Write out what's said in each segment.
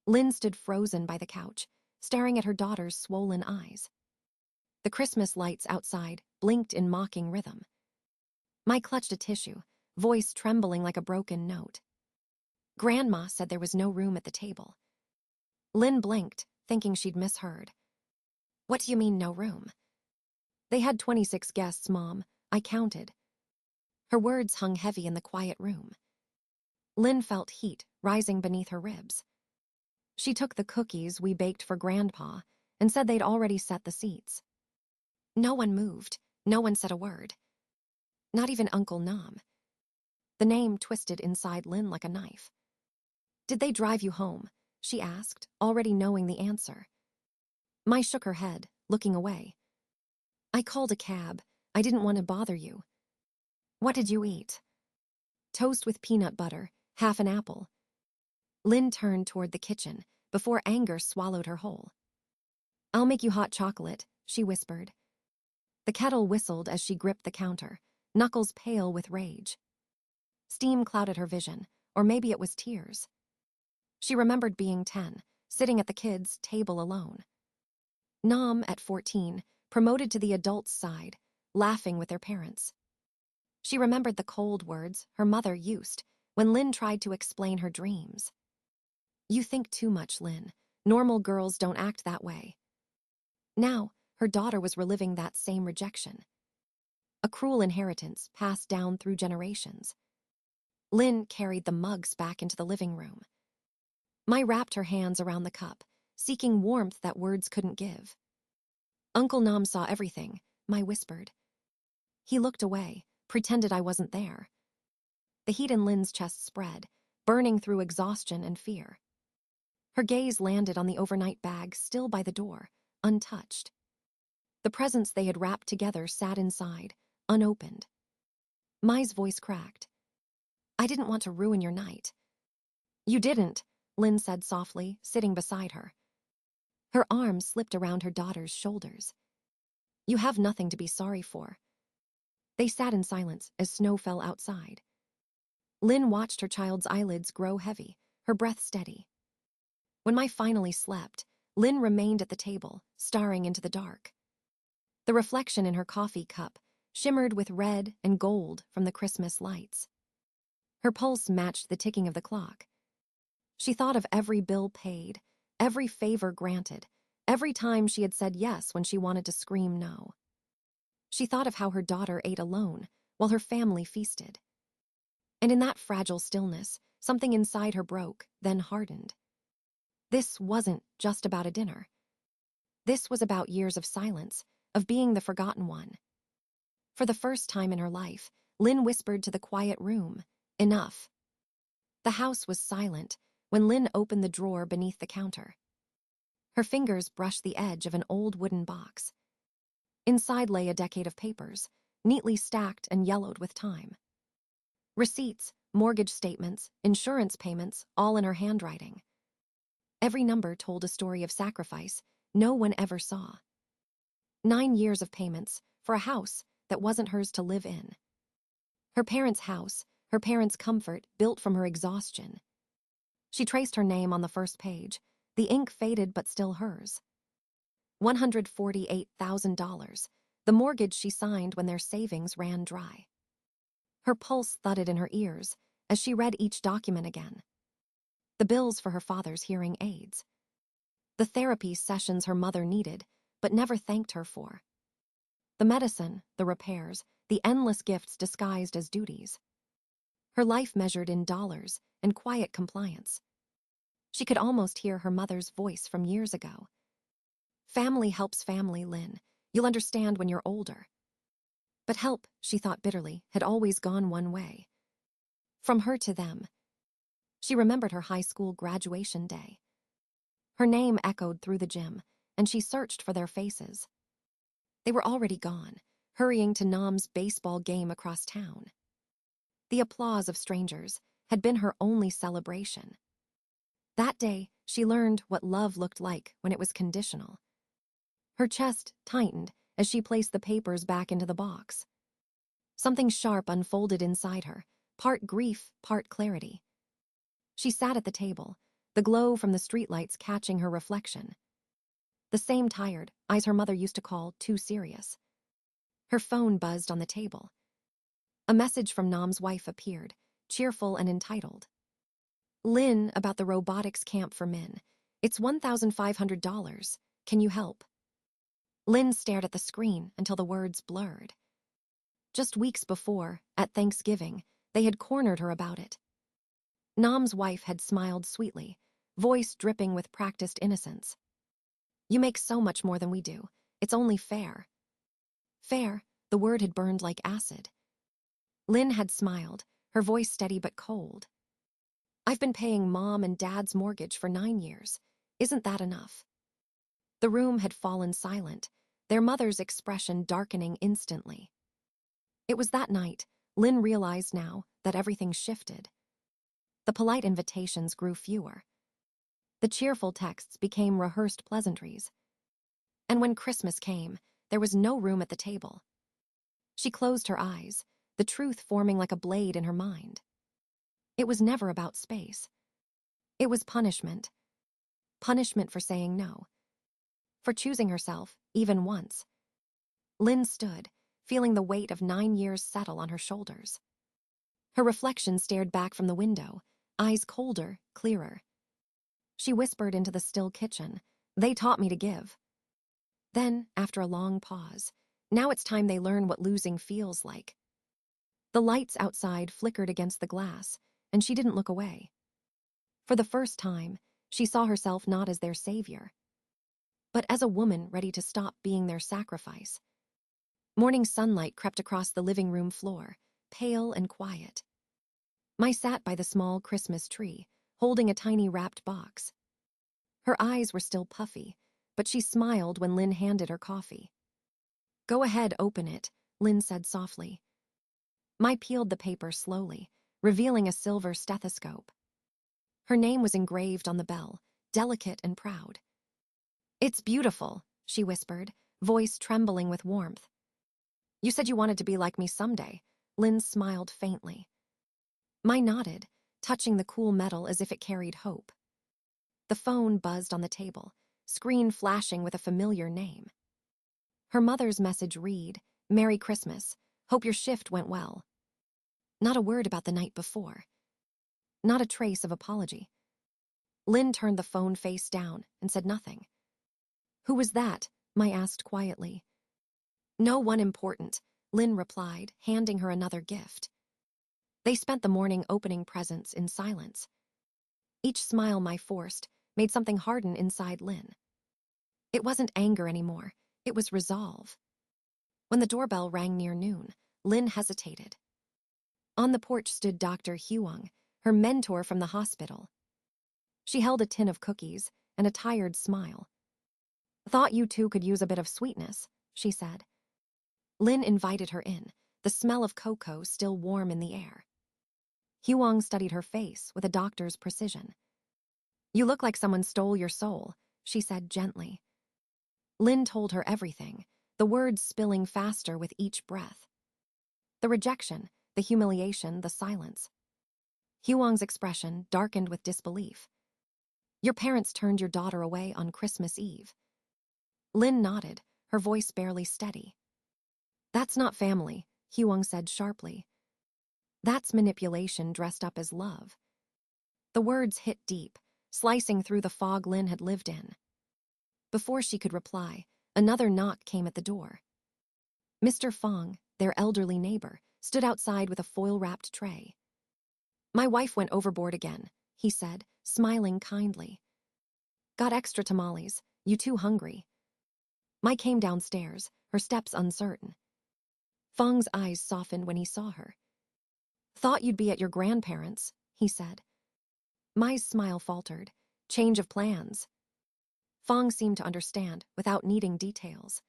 Lynn stood frozen by the couch, staring at her daughter's swollen eyes. The Christmas lights outside blinked in mocking rhythm. Mai clutched a tissue, voice trembling like a broken note. Grandma said there was no room at the table. Lynn blinked, thinking she'd misheard. What do you mean, no room? They had 26 guests, Mom. I counted. Her words hung heavy in the quiet room. Lynn felt heat rising beneath her ribs. She took the cookies we baked for Grandpa and said they'd already set the seats. No one moved. No one said a word. Not even Uncle Nam. The name twisted inside Lynn like a knife. Did they drive you home? She asked, already knowing the answer. Mai shook her head, looking away. I called a cab. I didn't want to bother you. What did you eat? Toast with peanut butter, half an apple. Lynn turned toward the kitchen before anger swallowed her whole. I'll make you hot chocolate, she whispered. The kettle whistled as she gripped the counter, knuckles pale with rage. Steam clouded her vision, or maybe it was tears. She remembered being 10, sitting at the kids' table alone. Nam, at 14, promoted to the adults' side, laughing with their parents. She remembered the cold words her mother used when Lynn tried to explain her dreams. You think too much, Lynn. Normal girls don't act that way. Now, her daughter was reliving that same rejection. A cruel inheritance passed down through generations. Lynn carried the mugs back into the living room. Mai wrapped her hands around the cup, seeking warmth that words couldn't give. Uncle Nam saw everything, Mai whispered. He looked away, pretended I wasn't there. The heat in Lynn's chest spread, burning through exhaustion and fear. Her gaze landed on the overnight bag still by the door, untouched. The presents they had wrapped together sat inside, unopened. Mai's voice cracked. I didn't want to ruin your night. You didn't, Lynn said softly, sitting beside her. Her arm slipped around her daughter's shoulders. You have nothing to be sorry for. They sat in silence as snow fell outside. Lynn watched her child's eyelids grow heavy, her breath steady. When Mai finally slept, Lynn remained at the table, staring into the dark. The reflection in her coffee cup shimmered with red and gold from the Christmas lights. Her pulse matched the ticking of the clock. She thought of every bill paid, every favor granted, every time she had said yes when she wanted to scream no. She thought of how her daughter ate alone while her family feasted. And in that fragile stillness, something inside her broke, then hardened. This wasn't just about a dinner. This was about years of silence, of being the forgotten one. For the first time in her life, Lynn whispered to the quiet room, enough. The house was silent when Lynn opened the drawer beneath the counter. Her fingers brushed the edge of an old wooden box. Inside lay a decade of papers, neatly stacked and yellowed with time. Receipts, mortgage statements, insurance payments, all in her handwriting. Every number told a story of sacrifice no one ever saw. 9 years of payments for a house that wasn't hers to live in. Her parents' house, her parents' comfort, built from her exhaustion. She traced her name on the first page, the ink faded but still hers. $148,000, the mortgage she signed when their savings ran dry. Her pulse thudded in her ears as she read each document again. The bills for her father's hearing aids. The therapy sessions her mother needed, but never thanked her for. The medicine, the repairs, the endless gifts disguised as duties. Her life measured in dollars and quiet compliance. She could almost hear her mother's voice from years ago. Family helps family, Lynn. You'll understand when you're older. But help, she thought bitterly, had always gone one way. From her to them. She remembered her high school graduation day. Her name echoed through the gym, and she searched for their faces. They were already gone, hurrying to Nam's baseball game across town. The applause of strangers had been her only celebration. That day, she learned what love looked like when it was conditional. Her chest tightened as she placed the papers back into the box. Something sharp unfolded inside her, part grief, part clarity. She sat at the table, the glow from the streetlights catching her reflection. The same tired eyes her mother used to call too serious. Her phone buzzed on the table. A message from Nam's wife appeared, cheerful and entitled. Lynn, about the robotics camp for men. It's $1,500. Can you help? Lynn stared at the screen until the words blurred. Just weeks before, at Thanksgiving, they had cornered her about it. Nam's wife had smiled sweetly, voice dripping with practiced innocence. You make so much more than we do. It's only fair. Fair, the word had burned like acid. Lynn had smiled, her voice steady but cold. I've been paying Mom and Dad's mortgage for 9 years. Isn't that enough? The room had fallen silent, their mother's expression darkening instantly. It was that night, Lynn realized now, that everything shifted. The polite invitations grew fewer. The cheerful texts became rehearsed pleasantries. And when Christmas came, there was no room at the table. She closed her eyes, the truth forming like a blade in her mind. It was never about space. It was punishment. Punishment for saying no. For choosing herself, even once. Lynn stood, feeling the weight of 9 years settle on her shoulders. Her reflection stared back from the window, eyes colder, clearer. She whispered into the still kitchen, "They taught me to give." Then, after a long pause, "Now it's time they learn what losing feels like." The lights outside flickered against the glass, and she didn't look away. For the first time, she saw herself not as their savior, but as a woman ready to stop being their sacrifice. Morning sunlight crept across the living room floor, pale and quiet. Mai sat by the small Christmas tree, holding a tiny wrapped box. Her eyes were still puffy, but she smiled when Lynn handed her coffee. "Go ahead, open it," Lynn said softly. Mai peeled the paper slowly, revealing a silver stethoscope. Her name was engraved on the bell, delicate and proud. "It's beautiful," she whispered, voice trembling with warmth. "You said you wanted to be like me someday." Lynn smiled faintly. Mai nodded, touching the cool metal as if it carried hope. The phone buzzed on the table, screen flashing with a familiar name. Her mother's message read, "Merry Christmas. Hope your shift went well." Not a word about the night before. Not a trace of apology. Lynn turned the phone face down and said nothing. "Who was that?" Mai asked quietly. "No one important," Lynn replied, handing her another gift. They spent the morning opening presents in silence. Each smile Mai forced made something harden inside Lynn. It wasn't anger anymore, it was resolve. When the doorbell rang near noon, Lynn hesitated. On the porch stood Dr. Huang, her mentor from the hospital. She held a tin of cookies and a tired smile. "Thought you two could use a bit of sweetness," she said. Lynn invited her in, the smell of cocoa still warm in the air. Huang studied her face with a doctor's precision. "You look like someone stole your soul," she said gently. Lynn told her everything, the words spilling faster with each breath. The rejection, the humiliation, the silence. Huang's expression darkened with disbelief. "Your parents turned your daughter away on Christmas Eve." Lynn nodded, her voice barely steady. "That's not family," Huang said sharply. "That's manipulation dressed up as love." The words hit deep, slicing through the fog Lynn had lived in. Before she could reply, another knock came at the door. Mr. Fong, their elderly neighbor, stood outside with a foil-wrapped tray. "My wife went overboard again," he said, smiling kindly. "Got extra tamales. You too hungry?" Mai came downstairs, her steps uncertain. Fong's eyes softened when he saw her. "Thought you'd be at your grandparents'," he said. Mai's smile faltered. "Change of plans." Fong seemed to understand, without needing details.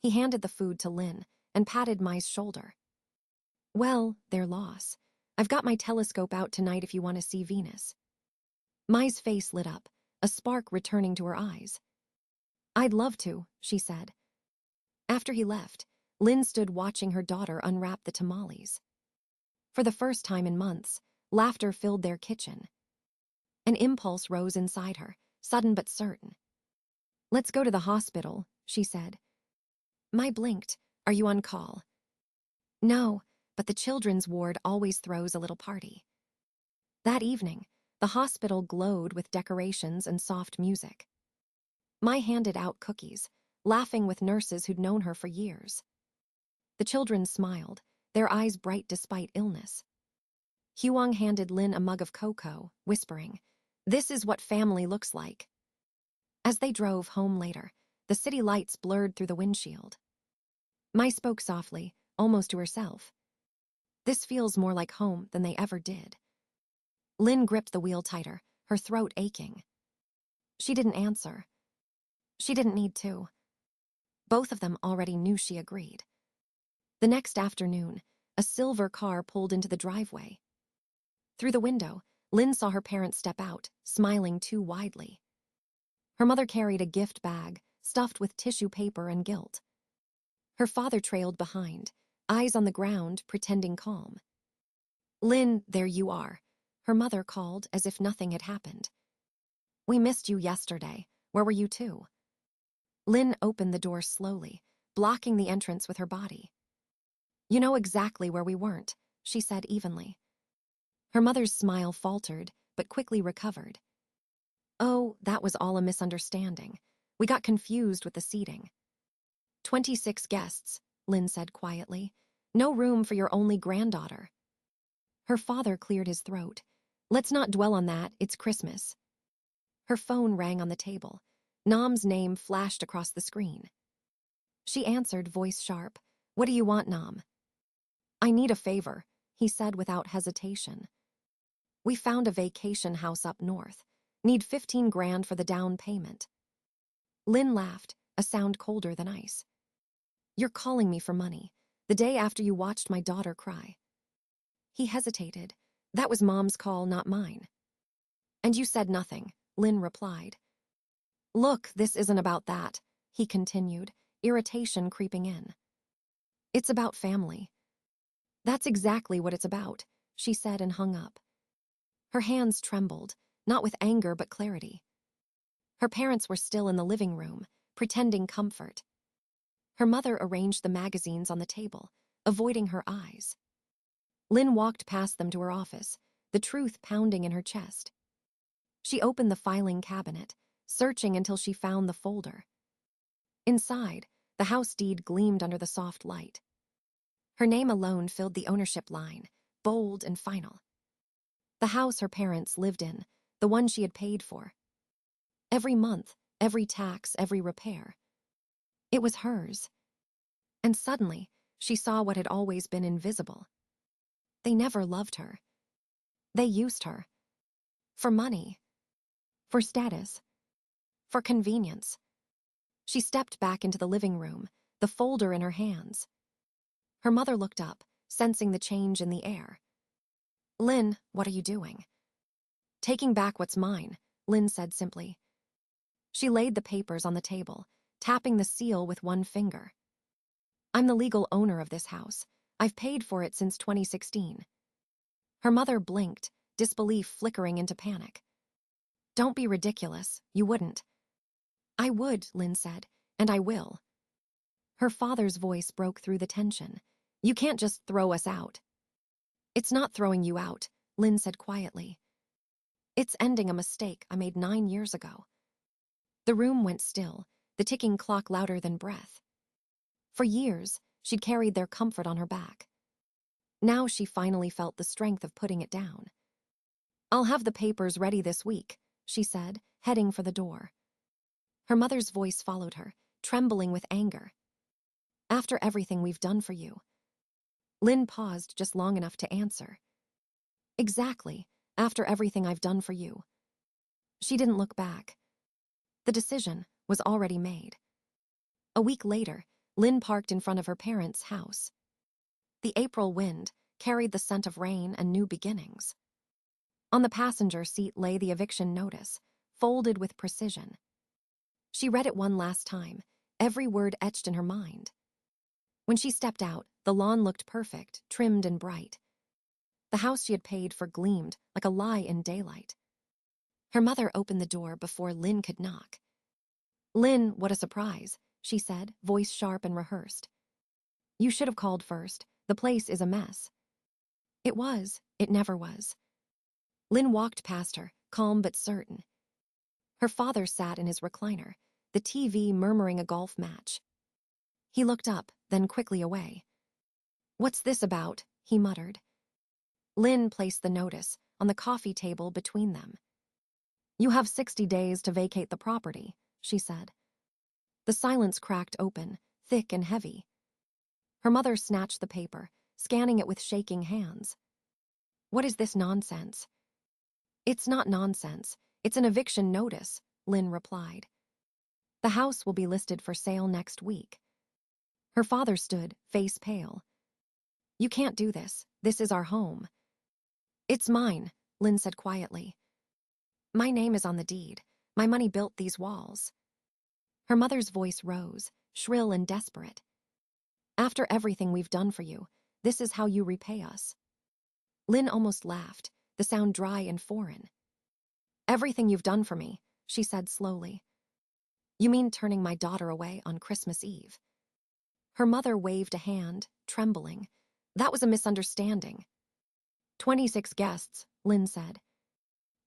He handed the food to Lynn and patted Mai's shoulder. "Well, their loss. I've got my telescope out tonight if you want to see Venus." Mai's face lit up, a spark returning to her eyes. "I'd love to," she said. After he left, Lynn stood watching her daughter unwrap the tamales. For the first time in months, laughter filled their kitchen. An impulse rose inside her, sudden but certain. "Let's go to the hospital," she said. My blinked. "Are you on call?" "No, but the children's ward always throws a little party." That evening, the hospital glowed with decorations and soft music. Mai handed out cookies, laughing with nurses who'd known her for years. The children smiled, their eyes bright despite illness. Huang handed Lin a mug of cocoa, whispering, "This is what family looks like." As they drove home later, the city lights blurred through the windshield. Mai spoke softly, almost to herself. "This feels more like home than they ever did." Lin gripped the wheel tighter, her throat aching. She didn't answer. She didn't need to. Both of them already knew she agreed. The next afternoon, a silver car pulled into the driveway. Through the window, Lin saw her parents step out, smiling too widely. Her mother carried a gift bag, stuffed with tissue paper and guilt. Her father trailed behind, eyes on the ground, pretending calm. "Lin, there you are," her mother called as if nothing had happened. "We missed you yesterday. Where were you too?" Lin opened the door slowly, blocking the entrance with her body. "You know exactly where we weren't," she said evenly. Her mother's smile faltered, but quickly recovered. "Oh, that was all a misunderstanding. We got confused with the seating." 26 guests, Lin said quietly. "No room for your only granddaughter." Her father cleared his throat. "Let's not dwell on that, it's Christmas." Her phone rang on the table. Nam's name flashed across the screen. She answered, voice sharp. "What do you want, Nam?" "I need a favor," he said without hesitation. "We found a vacation house up north. Need 15 grand for the down payment." Lin laughed, a sound colder than ice. "You're calling me for money, the day after you watched my daughter cry." He hesitated. "That was Mom's call, not mine." "And you said nothing," Lin replied. "Look, this isn't about that," he continued, irritation creeping in. "It's about family." "That's exactly what it's about," she said and hung up. Her hands trembled, not with anger but clarity. Her parents were still in the living room, pretending comfort. Her mother arranged the magazines on the table, avoiding her eyes. Lin walked past them to her office, the truth pounding in her chest. She opened the filing cabinet, searching until she found the folder. Inside, the house deed gleamed under the soft light. Her name alone filled the ownership line, bold and final. The house her parents lived in, the one she had paid for. Every month, every tax, every repair. It was hers. And suddenly, she saw what had always been invisible. They never loved her. They used her. For money. For status. For convenience. She stepped back into the living room, the folder in her hands. Her mother looked up, sensing the change in the air. "Lin, what are you doing?" "Taking back what's mine," Lin said simply. She laid the papers on the table, tapping the seal with one finger. "I'm the legal owner of this house. I've paid for it since 2016. Her mother blinked, disbelief flickering into panic. "Don't be ridiculous, you wouldn't." "I would," Lin said, "and I will." Her father's voice broke through the tension. "You can't just throw us out." "It's not throwing you out," Lin said quietly. "It's ending a mistake I made 9 years ago." The room went still, the ticking clock louder than breath. For years, she'd carried their comfort on her back. Now she finally felt the strength of putting it down. "I'll have the papers ready this week," she said, heading for the door. Her mother's voice followed her, trembling with anger. "After everything we've done for you." Lin paused just long enough to answer. "Exactly, after everything I've done for you." She didn't look back. The decision was already made. A week later, Lin parked in front of her parents' house. The April wind carried the scent of rain and new beginnings. On the passenger seat lay the eviction notice, folded with precision. She read it one last time, every word etched in her mind. When she stepped out, the lawn looked perfect, trimmed and bright. The house she had paid for gleamed like a lie in daylight. Her mother opened the door before Lynn could knock. "Lynn, what a surprise," she said, voice sharp and rehearsed. "You should have called first. The place is a mess." It was. It never was. Lynn walked past her, calm but certain. Her father sat in his recliner, the TV murmuring a golf match. He looked up, then quickly away. "What's this about?" he muttered. Lynn placed the notice on the coffee table between them. "You have 60 days to vacate the property," she said. The silence cracked open, thick and heavy. Her mother snatched the paper, scanning it with shaking hands. "What is this nonsense?" "It's not nonsense. It's an eviction notice," Lynn replied. "The house will be listed for sale next week." Her father stood, face pale. "You can't do this. This is our home." "It's mine," Lynn said quietly. "My name is on the deed. My money built these walls." Her mother's voice rose, shrill and desperate. "After everything we've done for you, this is how you repay us." Lynn almost laughed, the sound dry and foreign. "Everything you've done for me," she said slowly. "You mean turning my daughter away on Christmas Eve?" Her mother waved a hand, trembling. "That was a misunderstanding." 26 guests, Lynn said.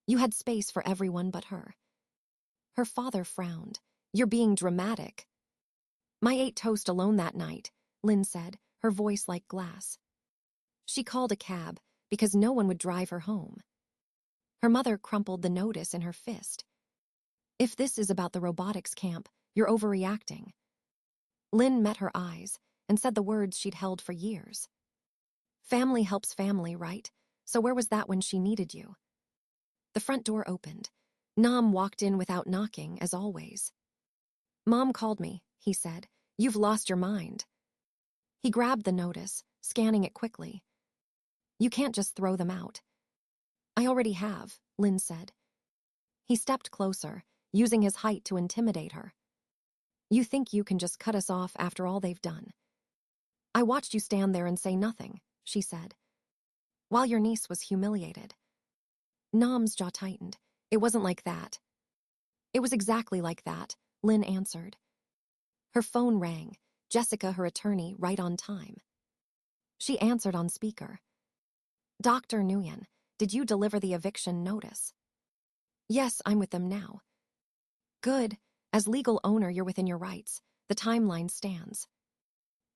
"You had space for everyone but her." Her father frowned. "You're being dramatic." "My ate toast alone that night," Lynn said, her voice like glass. She called a cab because no one would drive her home. Her mother crumpled the notice in her fist. "If this is about the robotics camp, you're overreacting." Lynn met her eyes and said the words she'd held for years. "Family helps family, right? So where was that when she needed you?" The front door opened. Nam walked in without knocking, as always. "Mom called me," he said. "You've lost your mind." He grabbed the notice, scanning it quickly. "You can't just throw them out." "I already have," Lynn said. He stepped closer, using his height to intimidate her. "You think you can just cut us off after all they've done?" "I watched you stand there and say nothing," she said, "while your niece was humiliated." Nam's jaw tightened. "It wasn't like that." "It was exactly like that," Lynn answered. Her phone rang, Jessica, her attorney, right on time. She answered on speaker. "Dr. Nguyen, did you deliver the eviction notice?" "Yes, I'm with them now." "Good. As legal owner, you're within your rights. The timeline stands."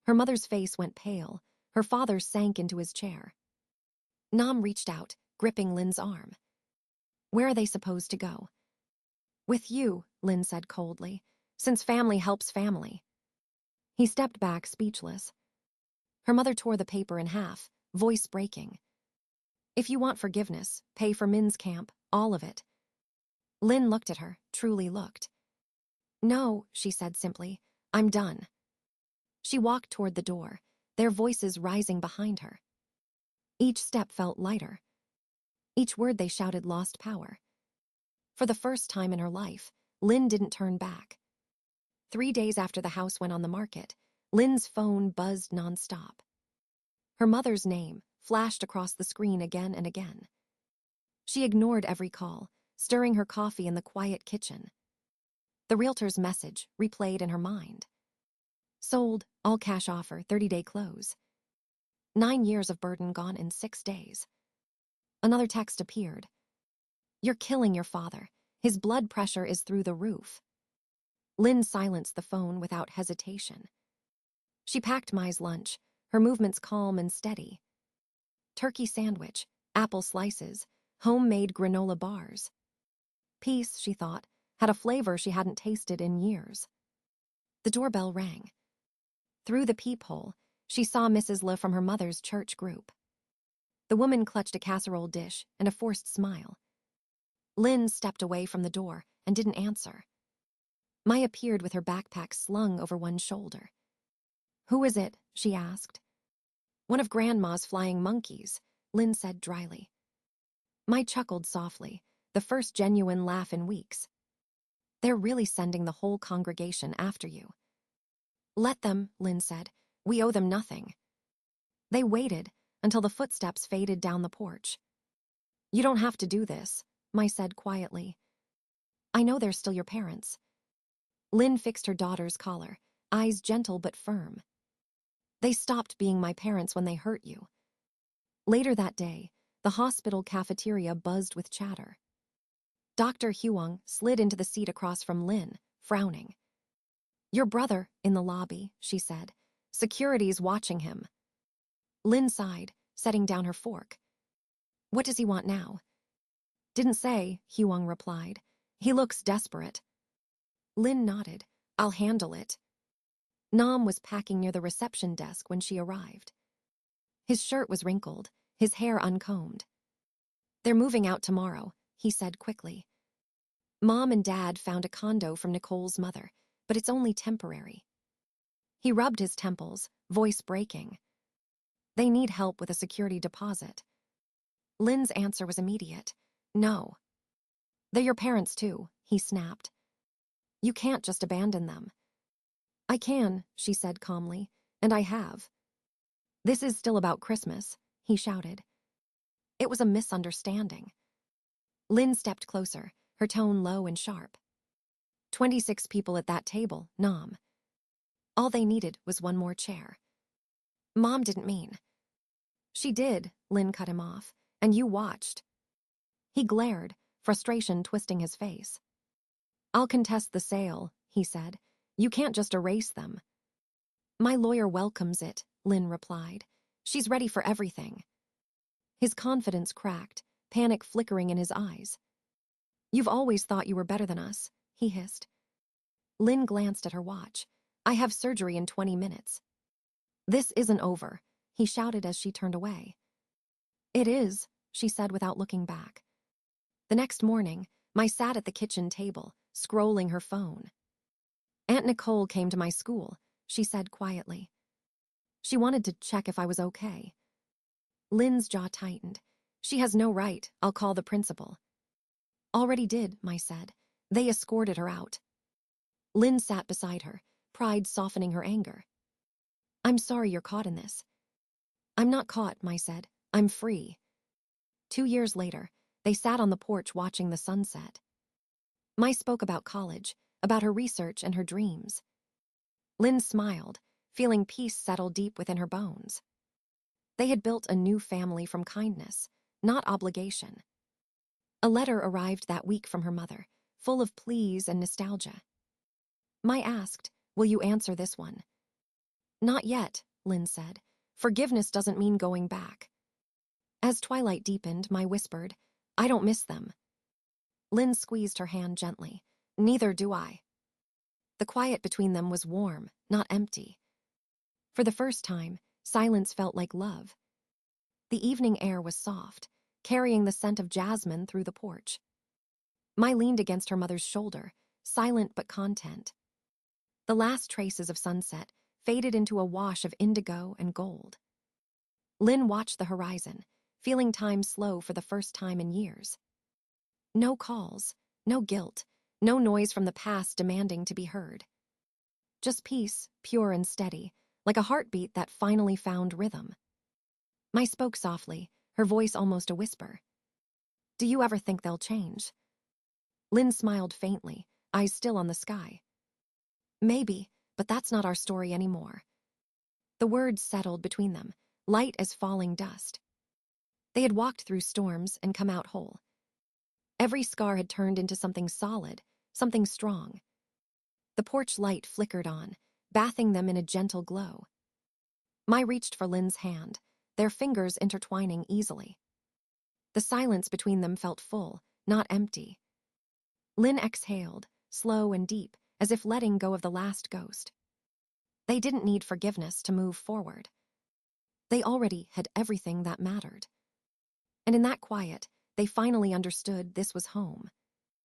Her mother's face went pale. Her father sank into his chair. Nam reached out, gripping Lynn's arm. "Where are they supposed to go?" "With you," Lynn said coldly, "since family helps family." He stepped back, speechless. Her mother tore the paper in half, voice breaking. "If you want forgiveness, pay for Min's camp, all of it." Lynn looked at her, truly looked. "No," she said simply. "I'm done." She walked toward the door, their voices rising behind her. Each step felt lighter. Each word they shouted lost power. For the first time in her life, Lynn didn't turn back. 3 days after the house went on the market, Lynn's phone buzzed nonstop. Her mother's name flashed across the screen again and again. She ignored every call, stirring her coffee in the quiet kitchen. The realtor's message replayed in her mind. Sold, all cash offer, 30-day close. 9 years of burden gone in 6 days. Another text appeared. "You're killing your father. His blood pressure is through the roof." Lynn silenced the phone without hesitation. She packed Mai's lunch, her movements calm and steady. Turkey sandwich, apple slices, homemade granola bars. Peace, she thought, had a flavor she hadn't tasted in years. The doorbell rang. Through the peephole, she saw Mrs. Le from her mother's church group. The woman clutched a casserole dish and a forced smile. Lynn stepped away from the door and didn't answer. Mai appeared with her backpack slung over one shoulder. "Who is it?" she asked. "One of Grandma's flying monkeys," Lynn said dryly. Mai chuckled softly, the first genuine laugh in weeks. "They're really sending the whole congregation after you." "Let them," Lynn said. "We owe them nothing." They waited until the footsteps faded down the porch. "You don't have to do this," Mai said quietly. I know they're still your parents. Lynn fixed her daughter's collar, eyes gentle but firm. They stopped being my parents when they hurt you. Later that day, the hospital cafeteria buzzed with chatter. Dr. Huang slid into the seat across from Lynn, frowning. Your brother, in the lobby, she said. Security's watching him. Lynn sighed, setting down her fork. What does he want now? Didn't say, Huang replied. He looks desperate. Lynn nodded. I'll handle it. Nam was packing near the reception desk when she arrived. His shirt was wrinkled, his hair uncombed. They're moving out tomorrow, he said quickly. Mom and Dad found a condo from Nicole's mother, but it's only temporary. He rubbed his temples, voice breaking. They need help with a security deposit. Lynn's answer was immediate. No. They're your parents too, he snapped. You can't just abandon them. I can, she said calmly, and I have. This is still about Christmas, he shouted. It was a misunderstanding. Lynn stepped closer, her tone low and sharp. 26 people at that table, Nam. All they needed was one more chair. Mom didn't mean. She did, Lynn cut him off, and you watched. He glared, frustration twisting his face. I'll contest the sale, he said. You can't just erase them. My lawyer welcomes it, Lynn replied. She's ready for everything. His confidence cracked, panic flickering in his eyes. You've always thought you were better than us, he hissed. Lynn glanced at her watch. I have surgery in 20 minutes. This isn't over, he shouted as she turned away. It is, she said without looking back. The next morning, Mai sat at the kitchen table, scrolling her phone. Aunt Nicole came to my school, she said quietly. She wanted to check if I was okay. Lynn's jaw tightened. She has no right, I'll call the principal. Already did, Mai said. They escorted her out. Lynn sat beside her, pride softening her anger. I'm sorry you're caught in this. I'm not caught, Mai said. I'm free. 2 years later, they sat on the porch watching the sunset. Mai spoke about college, about her research and her dreams. Lynn smiled, feeling peace settle deep within her bones. They had built a new family from kindness, not obligation. A letter arrived that week from her mother, full of pleas and nostalgia. Mai asked, will you answer this one? Not yet, Lynn said. Forgiveness doesn't mean going back. As twilight deepened, Mai whispered, I don't miss them. Lynn squeezed her hand gently. Neither do I. The quiet between them was warm, not empty. For the first time, silence felt like love. The evening air was soft, carrying the scent of jasmine through the porch. Mai leaned against her mother's shoulder, silent but content. The last traces of sunset faded into a wash of indigo and gold. Lynn watched the horizon, feeling time slow for the first time in years. No calls, no guilt, no noise from the past demanding to be heard. Just peace, pure and steady, like a heartbeat that finally found rhythm. Mai spoke softly, her voice almost a whisper. Do you ever think they'll change? Lynn smiled faintly, eyes still on the sky. Maybe, but that's not our story anymore. The words settled between them, light as falling dust. They had walked through storms and come out whole. Every scar had turned into something solid, something strong. The porch light flickered on, bathing them in a gentle glow. Mai reached for Lynn's hand, their fingers intertwining easily. The silence between them felt full, not empty. Lynn exhaled, slow and deep, as if letting go of the last ghost. They didn't need forgiveness to move forward. They already had everything that mattered. And in that quiet, they finally understood this was home.